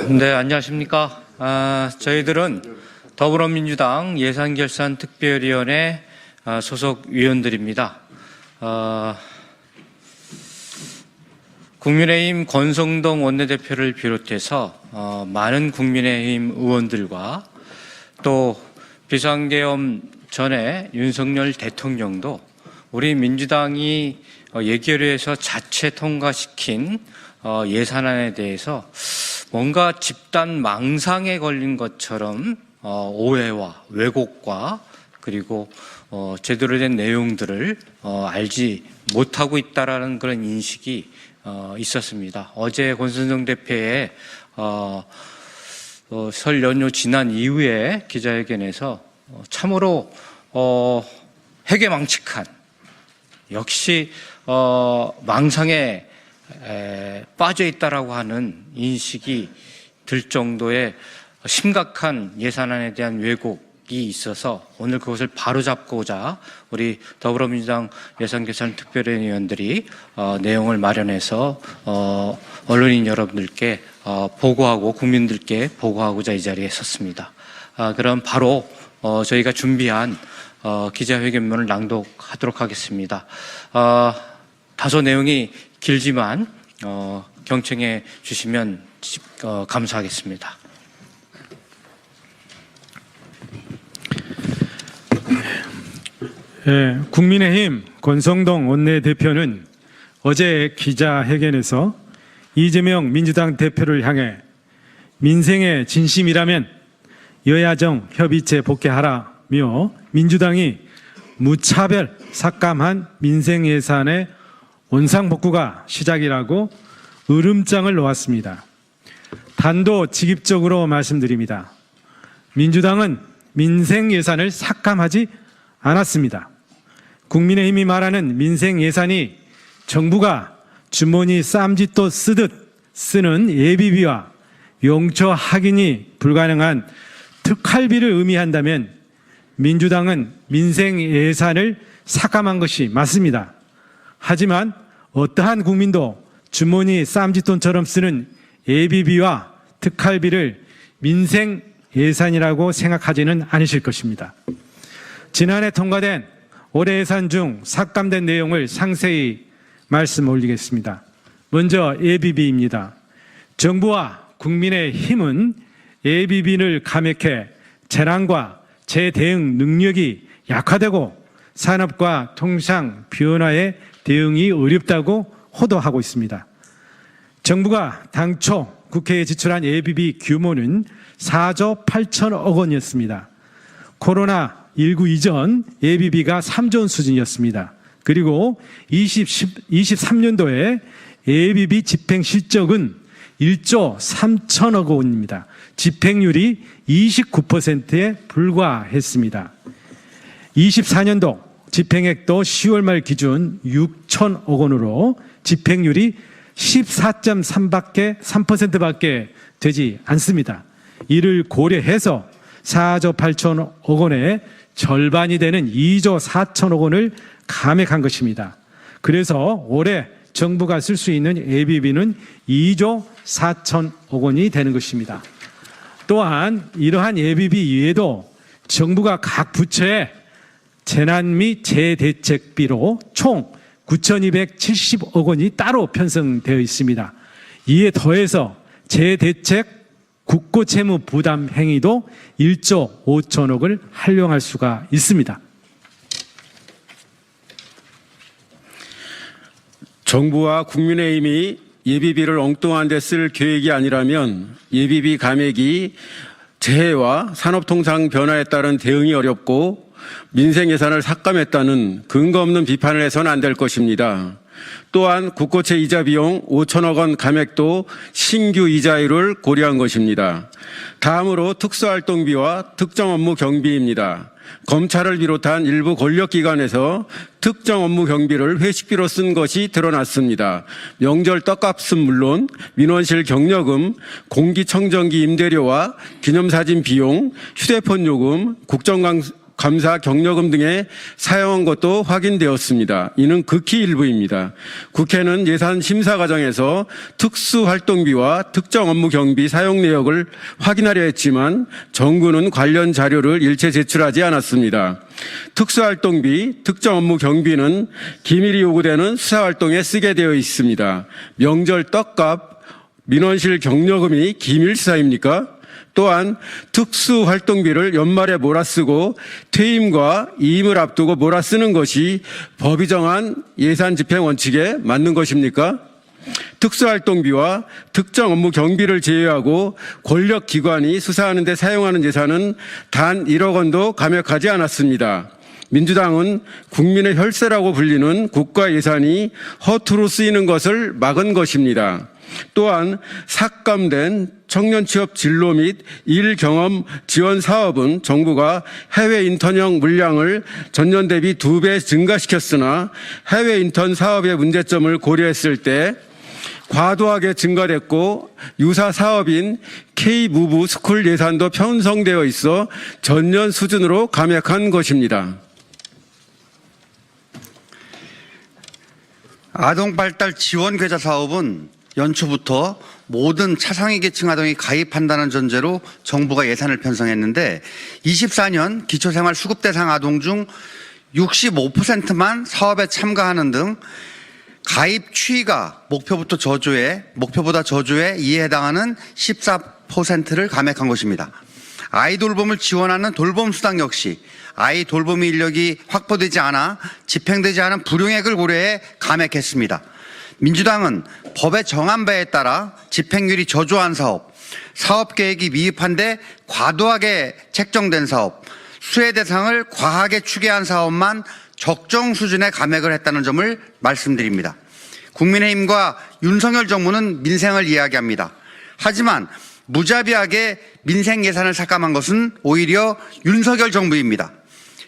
네, 안녕하십니까. 저희들은 더불어민주당 예산결산특별위원회 소속 위원들입니다. 국민의힘 권성동 원내대표를 비롯해서 많은 국민의힘 의원들과 또 비상계엄 전에 윤석열 대통령도 우리 민주당이 예결위에서 자체 통과시킨 예산안에 대해서 뭔가 집단 망상에 걸린 것처럼 오해와 왜곡과 그리고 제대로 된 내용들을 알지 못하고 있다라는 그런 인식이 있었습니다. 어제 권성동 대표의 설 연휴 지난 이후에 기자회견에서 참으로 회개망측한 역시 망상에 빠져 있다라고 하는 인식이 들 정도의 심각한 예산안에 대한 왜곡이 있어서 오늘 그것을 바로잡고자 우리 더불어민주당 예산결산특별위원들이 내용을 마련해서 언론인 여러분들께 보고하고 국민들께 보고하고자 이 자리에 섰습니다. 그럼 바로 저희가 준비한 기자회견문을 낭독하도록 하겠습니다. 다소 내용이 길지만 경청해 주시면 감사하겠습니다. 네, 국민의힘 권성동 원내대표는 어제 기자회견에서 이재명 민주당 대표를 향해 민생의 진심이라면 여야정 협의체 복귀하라며 민주당이 무차별 삭감한 민생 예산의 원상복구가 시작이라고 으름장을 놓았습니다. 단도직입적으로 말씀드립니다. 민주당은 민생 예산을 삭감하지 않았습니다. 국민의힘이 말하는 민생 예산이 정부가 주머니 쌈짓돈 쓰듯 쓰는 예비비와 용처 확인이 불가능한 특할비를 의미한다면 민주당은 민생 예산을 삭감한 것이 맞습니다. 하지만 어떠한 국민도 주머니 쌈짓돈처럼 쓰는 예비비와 특할비를 민생 예산이라고 생각하지는 않으실 것입니다. 지난해 통과된 올해 예산 중 삭감된 내용을 상세히 말씀 올리겠습니다. 먼저 예비비입니다. 정부와 국민의힘은 예비비를 감액해 재난과 재대응 능력이 약화되고 산업과 통상 변화에 대응이 어렵다고 호도하고 있습니다. 정부가 당초 국회에 지출한 예비비 규모는 4조 8천억 원이었습니다. 코로나19 이전 예비비가 3조 원 수준이었습니다. 그리고 23년도에 예비비 집행 실적은 1조 3천억 원입니다. 집행률이 29%에 불과했습니다. 24년도 집행액도 10월 말 기준 6천억 원으로 집행률이 14.3%밖에 되지 않습니다. 이를 고려해서 4조 8천억 원의 절반이 되는 2조 4천억 원을 감액한 것입니다. 그래서 올해 정부가 쓸 수 있는 예비비는 2조 4천억 원이 되는 것입니다. 또한 이러한 예비비 이외에도 정부가 각 부처에 재난 및 재대책비로 총 9,270억 원이 따로 편성되어 있습니다. 이에 더해서 재대책 국고채무 부담 행위도 1조 5천억을 활용할 수가 있습니다. 정부와 국민의힘이 예비비를 엉뚱한 데 쓸 계획이 아니라면 예비비 감액이 재해와 산업통상 변화에 따른 대응이 어렵고 민생 예산을 삭감했다는 근거 없는 비판을 해서는 안 될 것입니다. 또한 국고채 이자 비용 5천억 원 감액도 신규 이자율을 고려한 것입니다. 다음으로 특수활동비와 특정 업무 경비입니다. 검찰을 비롯한 일부 권력기관에서 특정 업무 경비를 회식비로 쓴 것이 드러났습니다. 명절 떡값은 물론 민원실 경력금, 공기청정기 임대료와 기념사진 비용, 휴대폰 요금, 국정감사 감사 경력금 등에 사용한 것도 확인되었습니다. 이는 극히 일부입니다. 국회는 예산 심사 과정에서 특수활동비와 특정 업무 경비 사용 내역을 확인하려 했지만 정부는 관련 자료를 일체 제출하지 않았습니다. 특수활동비, 특정 업무 경비는 기밀이 요구되는 수사활동에 쓰게 되어 있습니다. 명절 떡값, 민원실 경력금이 기밀수사입니까? 또한 특수활동비를 연말에 몰아쓰고 퇴임과 이임을 앞두고 몰아쓰는 것이 법이 정한 예산 집행 원칙에 맞는 것입니까? 특수활동비와 특정 업무 경비를 제외하고 권력기관이 수사하는 데 사용하는 예산은 단 1억 원도 감액하지 않았습니다. 민주당은 국민의 혈세라고 불리는 국가 예산이 허투루 쓰이는 것을 막은 것입니다. 또한 삭감된 청년 취업 진로 및 일 경험 지원 사업은 정부가 해외 인턴형 물량을 전년 대비 2배 증가시켰으나 해외 인턴 사업의 문제점을 고려했을 때 과도하게 증가됐고 유사 사업인 K-무브 스쿨 예산도 편성되어 있어 전년 수준으로 감액한 것입니다. 아동발달 지원 계좌 사업은 연초부터 모든 차상위 계층 아동이 가입한다는 전제로 정부가 예산을 편성했는데 24년 기초생활 수급 대상 아동 중 65%만 사업에 참가하는 등 가입 추이가 목표보다 저조에 이에 해당하는 14%를 감액한 것입니다. 아이 돌봄을 지원하는 돌봄 수당 역시 아이 돌봄 인력이 확보되지 않아 집행되지 않은 불용액을 고려해 감액했습니다. 민주당은 법에 정한 바에 따라 집행률이 저조한 사업, 사업 계획이 미흡한데 과도하게 책정된 사업, 수혜 대상을 과하게 추계한 사업만 적정 수준의 감액을 했다는 점을 말씀드립니다. 국민의힘과 윤석열 정부는 민생을 이야기합니다. 하지만 무자비하게 민생 예산을 삭감한 것은 오히려 윤석열 정부입니다.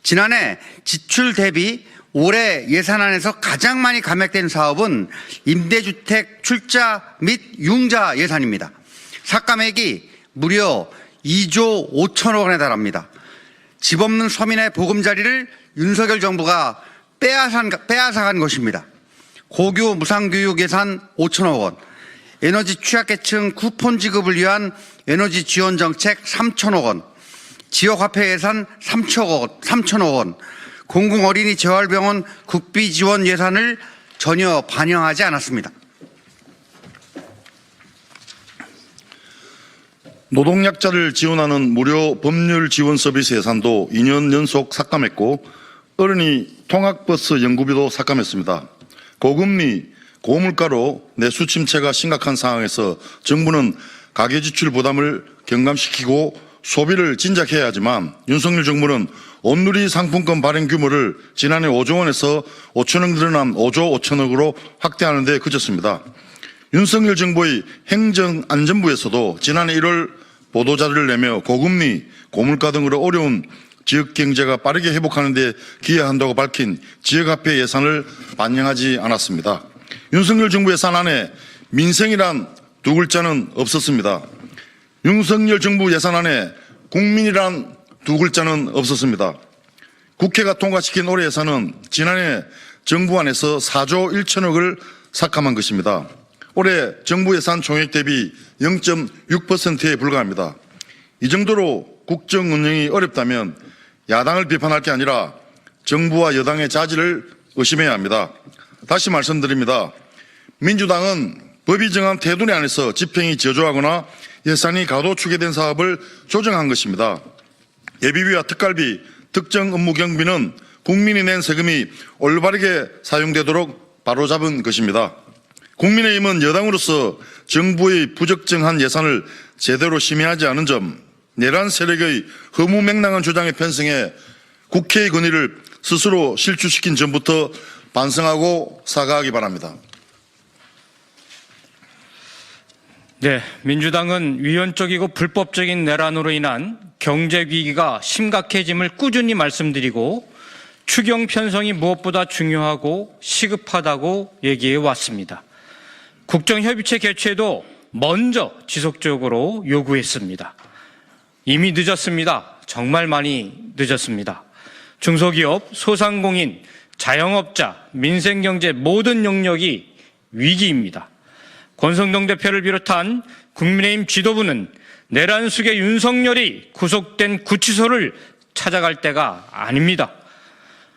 지난해 지출 대비 올해 예산안에서 가장 많이 감액된 사업은 임대주택 출자 및 융자 예산입니다. 삭감액이 무려 2조 5천억 원에 달합니다. 집 없는 서민의 보금자리를 윤석열 정부가 빼앗아간 것입니다. 고교 무상교육 예산 5천억 원, 에너지 취약계층 쿠폰 지급을 위한 에너지 지원 정책 3천억 원, 지역화폐 예산 3천억 원, 공공어린이 재활병원 국비 지원 예산을 전혀 반영하지 않았습니다. 노동약자를 지원하는 무료 법률 지원 서비스 예산도 2년 연속 삭감했고 어린이 통학버스 연구비도 삭감했습니다. 고금리, 고물가로 내수 침체가 심각한 상황에서 정부는 가계지출 부담을 경감시키고 소비를 진작해야 하지만 윤석열 정부는 온누리 상품권 발행 규모를 지난해 5조 원에서 5천억 늘어난 5조 5천억으로 확대하는 데 그쳤습니다. 윤석열 정부의 행정안전부에서도 지난해 1월 보도자료를 내며 고금리, 고물가 등으로 어려운 지역 경제가 빠르게 회복하는 데 기여한다고 밝힌 지역화폐 예산을 반영하지 않았습니다. 윤석열 정부 예산안에 민생이란 두 글자는 없었습니다. 윤석열 정부 예산안에 국민이란 두 글자는 없었습니다. 국회가 통과시킨 올해 예산은 지난해 정부안에서 4조 1천억을 삭감한 것입니다. 올해 정부 예산 총액 대비 0.6%에 불과합니다. 이 정도로 국정 운영이 어렵다면 야당을 비판할 게 아니라 정부와 여당의 자질을 의심해야 합니다. 다시 말씀드립니다. 민주당은 법이 정한 테두리 안에서 집행이 저조하거나 예산이 과도 추계된 사업을 조정한 것입니다. 예비비와 특갈비, 특정 업무 경비는 국민이 낸 세금이 올바르게 사용되도록 바로잡은 것입니다. 국민의힘은 여당으로서 정부의 부적정한 예산을 제대로 심의하지 않은 점, 내란 세력의 허무맹랑한 주장에 편성해 국회의 권위를 스스로 실추시킨 점부터 반성하고 사과하기 바랍니다. 네, 민주당은 위헌적이고 불법적인 내란으로 인한 경제 위기가 심각해짐을 꾸준히 말씀드리고 추경 편성이 무엇보다 중요하고 시급하다고 얘기해 왔습니다. 국정협의체 개최도 먼저 지속적으로 요구했습니다. 이미 늦었습니다. 정말 많이 늦었습니다. 중소기업, 소상공인, 자영업자, 민생경제 모든 영역이 위기입니다. 권성동 대표를 비롯한 국민의힘 지도부는 내란 속의 윤석열이 구속된 구치소를 찾아갈 때가 아닙니다.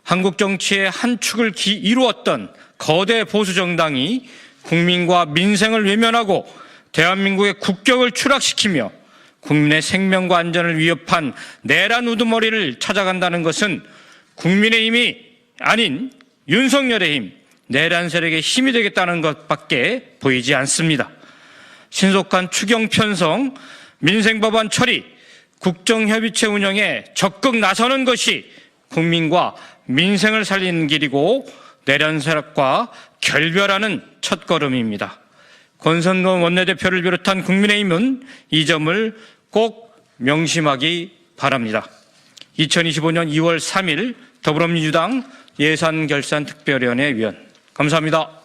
한국 정치의 한 축을 이루었던 거대 보수 정당이 국민과 민생을 외면하고 대한민국의 국격을 추락시키며 국민의 생명과 안전을 위협한 내란 우두머리를 찾아간다는 것은 국민의힘이 아닌 윤석열의 힘, 내란 세력의 힘이 되겠다는 것밖에 보이지 않습니다. 신속한 추경 편성, 민생법안 처리, 국정협의체 운영에 적극 나서는 것이 국민과 민생을 살리는 길이고 내란 세력과 결별하는 첫걸음입니다. 권성동 원내대표를 비롯한 국민의힘은 이 점을 꼭 명심하기 바랍니다. 2025년 2월 3일 더불어민주당 예산결산특별위원회 위원 감사합니다.